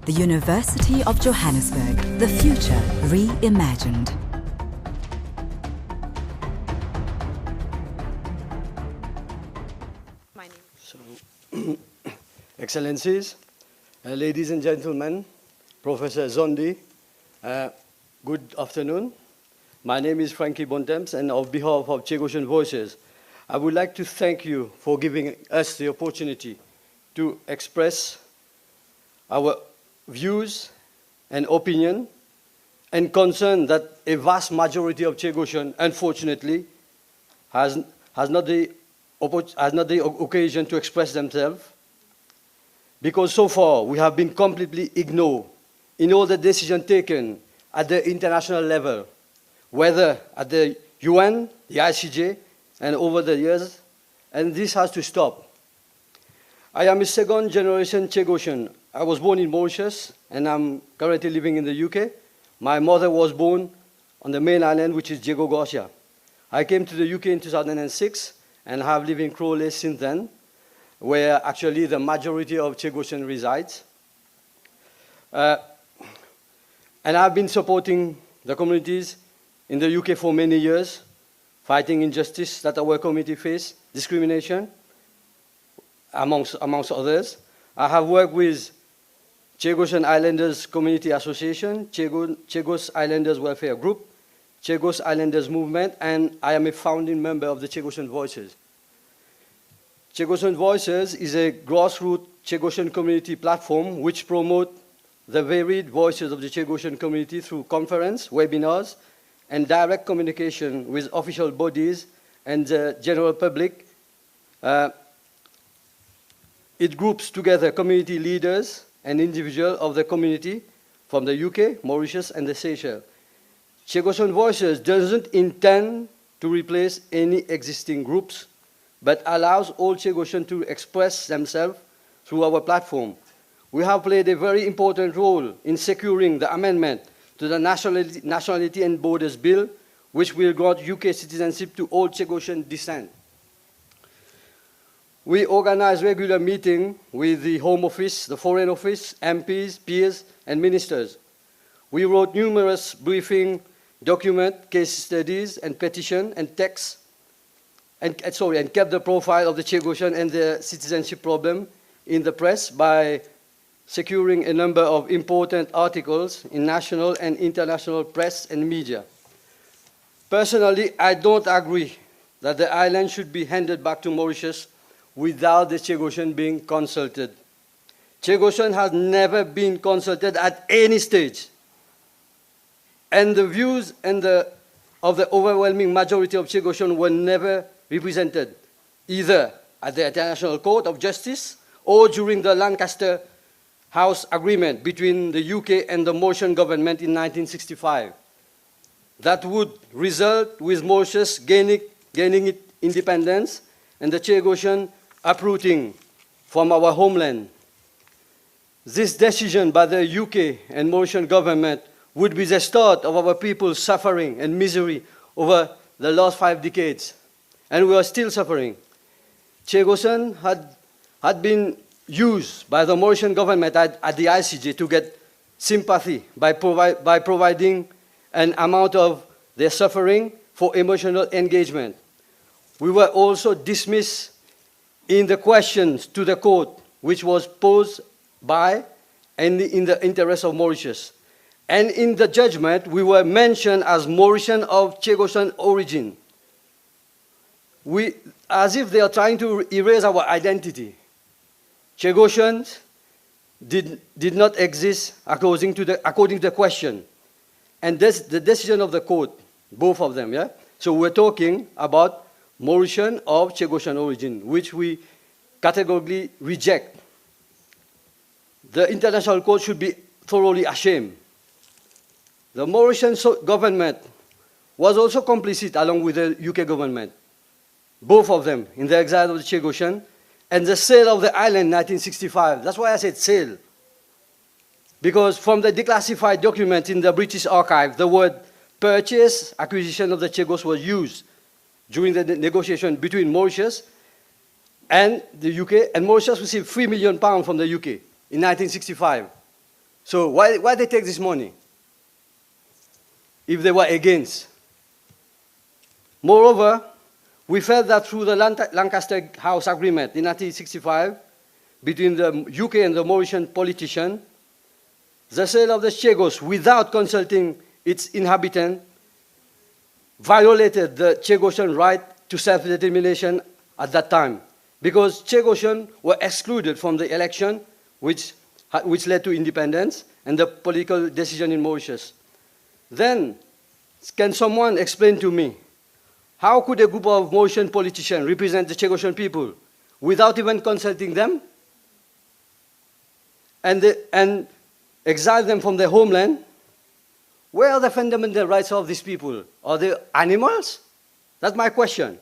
The University of Johannesburg, the future reimagined. Excellencies, ladies and gentlemen, Professor Zondi, good afternoon. My name is Frankie Bontemps, and on behalf of Chagos Voices, I would like to thank you for giving us the opportunity to express our views and opinion and concern that a vast majority of Chagosian, unfortunately, has not the occasion to express themselves, because so far we have been completely ignored in all the decisions taken at the international level, whether at the UN, the ICJ, and over the years, and this has to stop. I am a second-generation Chagosian. I was born in Mauritius, and I'm currently living in the UK. My mother was born on the main island, which is Chagos. I came to the UK in 2006, and have lived in Crowley since then, where actually the majority of Chagosian resides. And I've been supporting the communities in the UK for many years, fighting injustice that our community face, discrimination, amongst others. I have worked with Chagosian Islanders Community Association, Chagos Islanders Welfare Group, Chagos Islanders Movement, and I am a founding member of the Chagosian Voices. Chagosian Voices is a grassroots Chagosian community platform which promotes the varied voices of the Chagosian community through conference, webinars, and direct communication with official bodies and the general public. It groups together community leaders and individuals of the community from the UK, Mauritius, and the Seychelles. Chagosian Voices doesn't intend to replace any existing groups, but allows all Chagosians to express themselves through our platform. We have played a very important role in securing the amendment to the Nationality and Borders Bill, which will grant UK citizenship to all Chagosian descent. We organize regular meetings with the Home Office, the Foreign Office, MPs, peers, and ministers. We wrote numerous briefing documents, case studies, and petitions, and texts, and kept the profile of the Chagosian and the citizenship problem in the press by securing a number of important articles in national and international press and media. Personally, I don't agree that the island should be handed back to Mauritius without the Chagosian being consulted. Chagosian has never been consulted at any stage, and the views of the overwhelming majority of Chagosian were never represented, either at the International Court of Justice or during the Lancaster House Agreement between the UK and the Mauritian government in 1965. That would result with Mauritius gaining its independence and the Chagosian uprooting from our homeland. This decision by the UK and Mauritian government would be the start of our people's suffering and misery over the last 5 decades. And we are still suffering. Chagosian had been used by the Mauritian government at the ICJ to get sympathy by providing an amount of their suffering for emotional engagement. We were also dismissed in the questions to the court, which was posed by and in the interest of Mauritius. And in the judgment, we were mentioned as Mauritian of Chagosian origin. As if they are trying to erase our identity. Chagosians did not exist according to the question. And that's the decision of the court, both of them, yeah? So we're talking about Mauritian of Chagosian origin, which we categorically reject. The international court should be thoroughly ashamed. The Mauritian government was also complicit along with the UK government, both of them in the exile of the Chagosian and the sale of the island in 1965. That's why I said sale. Because from the declassified documents in the British archive, the word purchase, acquisition of the Chagos was used during the negotiation between Mauritius and the UK, and Mauritius received £3 million from the UK in 1965. So why they take this money if they were against? Moreover, we felt that through the Lancaster House Agreement in 1965 between the UK and the Mauritian politician, the sale of the Chagos without consulting its inhabitants violated the Chagosian right to self-determination at that time, because Chagosians were excluded from the election which led to independence and the political decision in Mauritius. Then, can someone explain to me, how could a group of Mauritian politicians represent the Chagosian people without even consulting them and exile them from their homeland? Where are the fundamental rights of these people? Are they animals? That's my question.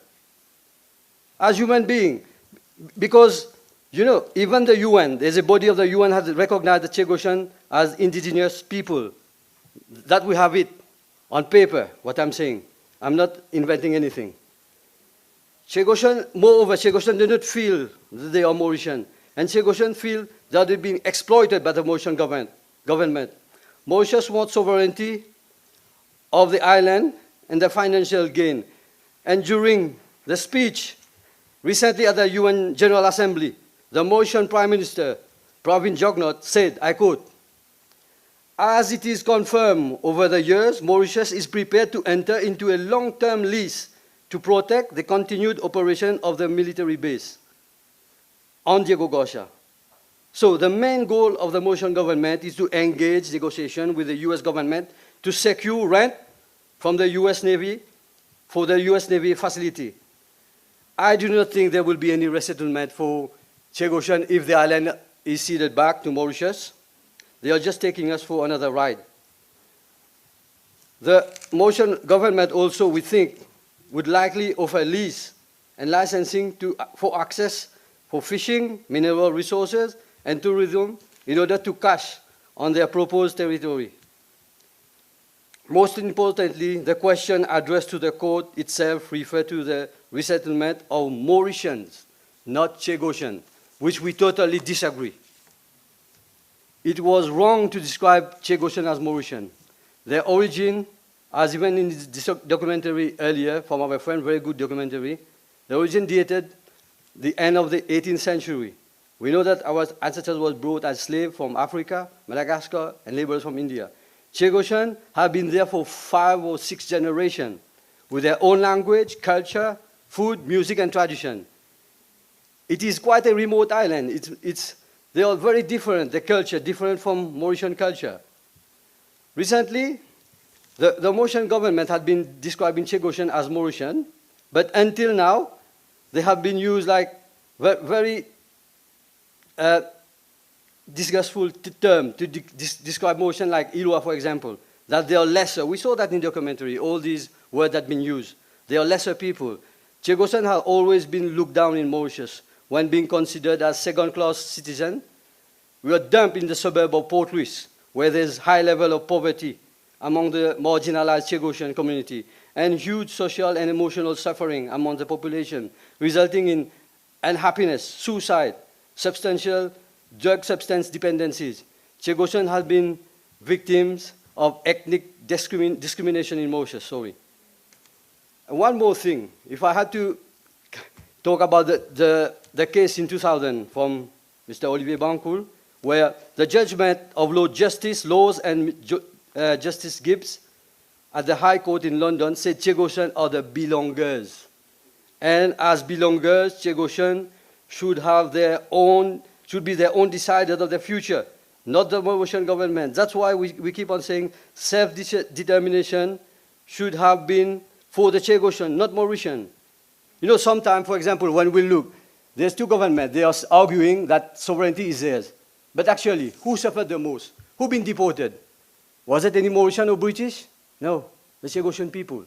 As human beings, because, you know, even the UN, there's a body of the UN has recognized the Chagosian as indigenous people. That we have it on paper, what I'm saying. I'm not inventing anything. Moreover, Chagosian do not feel that they are Mauritian. And Chagosian feel that they're being exploited by the Mauritian government. Mauritius wants sovereignty of the island and the financial gain. And during the speech recently at the UN General Assembly, the Mauritian Prime Minister, Pravin Jugnauth, said, I quote, "As it is confirmed over the years, Mauritius is prepared to enter into a long-term lease to protect the continued operation of the military base on Diego Garcia." So the main goal of the Mauritian government is to engage negotiation with the US government to secure rent from the US Navy for the US Navy facility. I do not think there will be any resettlement for Chagosian if the island is ceded back to Mauritius. They are just taking us for another ride. The Mauritian government also, we think, would likely offer lease and licensing for access for fishing, mineral resources, and tourism in order to cash on their proposed territory. Most importantly, the question addressed to the court itself referred to the resettlement of Mauritians, not Chagosian, which we totally disagree. It was wrong to describe Chagosian as Mauritian. Their origin, as even in this documentary earlier from our friend, very good documentary, the origin dated the end of the 18th century. We know that our ancestors were brought as slaves from Africa, Madagascar, and laborers from India. Chagosian have been there for 5 or 6 generations with their own language, culture, food, music, and tradition. It is quite a remote island. They are very different, the culture, different from Mauritian culture. Recently, the Mauritian government had been describing Chagosian as Mauritian, but until now, they have been used like very disgustful term to describe Mauritian, like Ilua, for example, that they are lesser. We saw that in the documentary, all these words that have been used. They are lesser people. Chagosian have always been looked down in Mauritius when being considered as second-class citizens. We are dumped in the suburb of Port Louis, where there's high level of poverty among the marginalized Chagosian community and huge social and emotional suffering among the population, resulting in unhappiness, suicide, substantial drug substance dependencies. Chagosian have been victims of ethnic discrimination in Mauritius, sorry. And one more thing, if I had to talk about the case in 2000 from Mr. Olivier Bancoul, where the judgment of Lord Justice Laws and Justice Gibbs at the High Court in London said Chagosian are the belongers. And as belongers, Chagosian should be their own deciders of the future, not the Mauritian government. That's why we keep on saying self-determination should have been for the Chagosian, not Mauritian. You know, sometimes, for example, when we look, there's 2 governments. They are arguing that sovereignty is theirs. But actually, who suffered the most? Who been deported? Was it any Mauritian or British? No, the Chagosian people.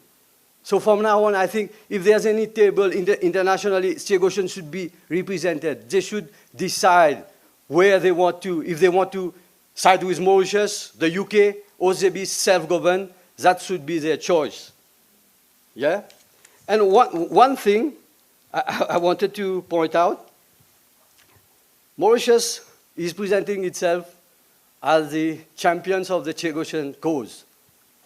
So from now on, I think if there's any table internationally, Chagosian should be represented. They should decide where they want to, if they want to side with Mauritius, the UK, or they be self-governed, that should be their choice. Yeah? And one thing I wanted to point out, Mauritius is presenting itself as the champions of the Chagosian cause.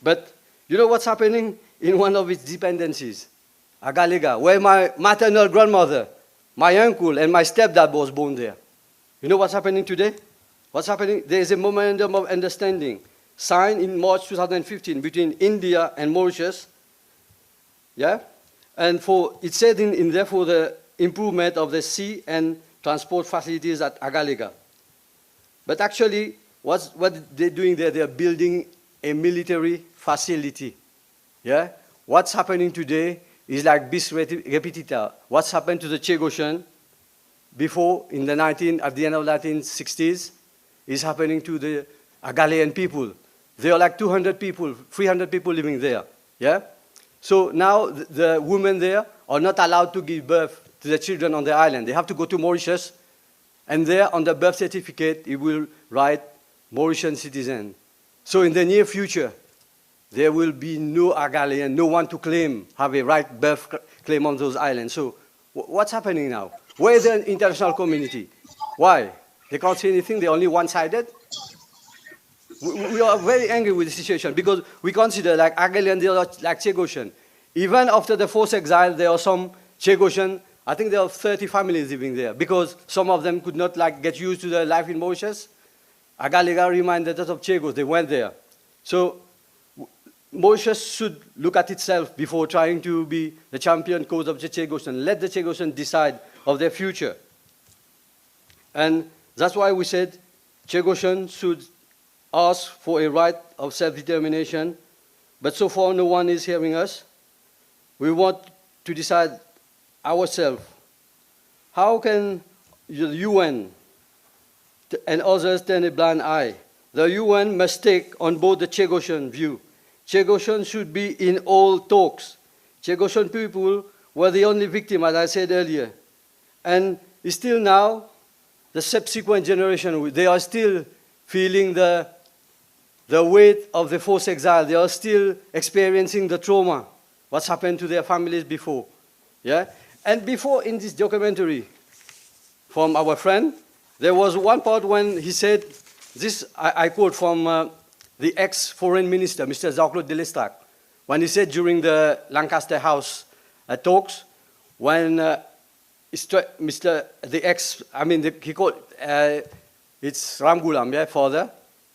But you know what's happening in one of its dependencies, Agalega, where my maternal grandmother, my uncle, and my stepdad was born there. You know what's happening today? What's happening? There is a memorandum of understanding signed in March 2015 between India and Mauritius. Yeah? And it said in there for the improvement of the sea and transport facilities at Agalega. But actually, what they're doing there, they're building a military facility. Yeah? What's happening today is like bis repetita. What's happened to the Chagosian before, at the end of the 1960s, is happening to the Agalean people. There are like 200 people, 300 people living there. Yeah? So now the women there are not allowed to give birth to the children on the island. They have to go to Mauritius, and there on the birth certificate, it will write Mauritian citizen. So in the near future, there will be no Agalean, no one to have a right birth claim on those islands. So what's happening now? Where is the international community? Why? They can't say anything, they're only one-sided? We are very angry with the situation because we consider like Agalean, they are like Chagosian. Even after the forced exile, there are some Chagosian, I think there are 30 families living there because some of them could not get used to their life in Mauritius. Agalega reminded us of Chagos, they went there. So Mauritius should look at itself before trying to be the champion cause of the Chagosian. Let the Chagosian decide of their future. And that's why we said Chagosian should ask for a right of self-determination, but so far no one is hearing us. We want to decide ourselves. How can the UN and others turn a blind eye? The UN must take on board the Chagosian view. Chagosian should be in all talks. Chagosian people were the only victim, as I said earlier. And still now, the subsequent generation, they are still feeling the weight of the forced exile. They are still experiencing the trauma, what's happened to their families before. Yeah? And before, in this documentary from our friend, there was one part when he said, this I quote from the ex-foreign minister, Mr. Jean-Claude Delestac, when he said during the Lancaster House talks, when he called, it's Ramgoolam, yeah, father.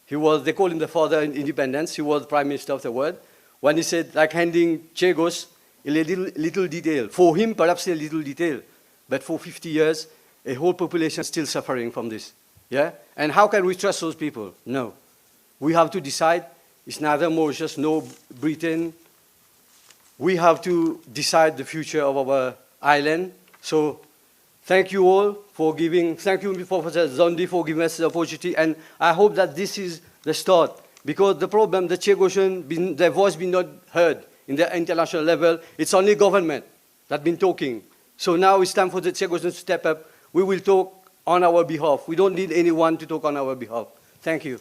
They call him the father in independence. He was prime minister of the world. When he said, like handing Chagos a little detail. For him, perhaps a little detail. But for 50 years, a whole population is still suffering from this. Yeah? And how can we trust those people? No. We have to decide. It's neither Mauritius nor Britain. We have to decide the future of our island. So thank you all for giving, thank you Professor Zondi for giving us the opportunity, and I hope that this is the start, because the problem, the Chagosian, their voice been not heard in the international level, it's only government that been talking. So now it's time for the Chagosian to step up. We will talk on our behalf. We don't need anyone to talk on our behalf. Thank you.